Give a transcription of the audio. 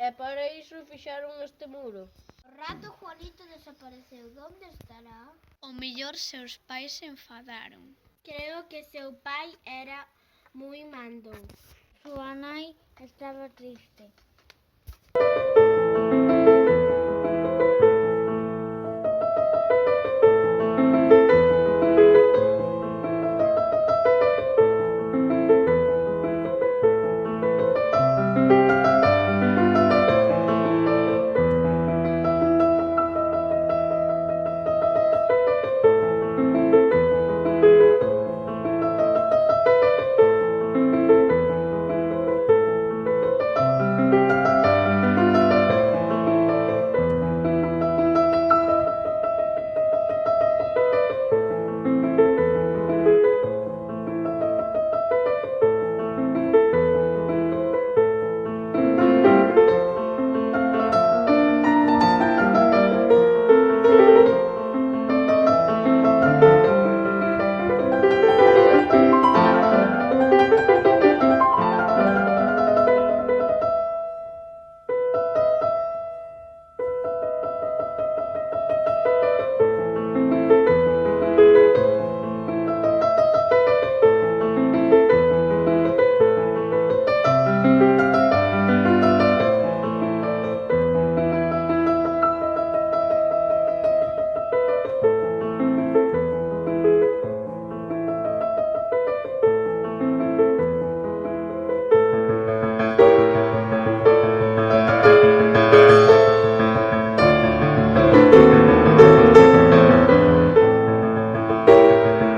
E para iso fixeron este muro. O rato Juanito desapareceu. Onde estará? O mellor seus pais se enfadaron. Creo que seu pai era moi mandón. Súa nai estaba triste.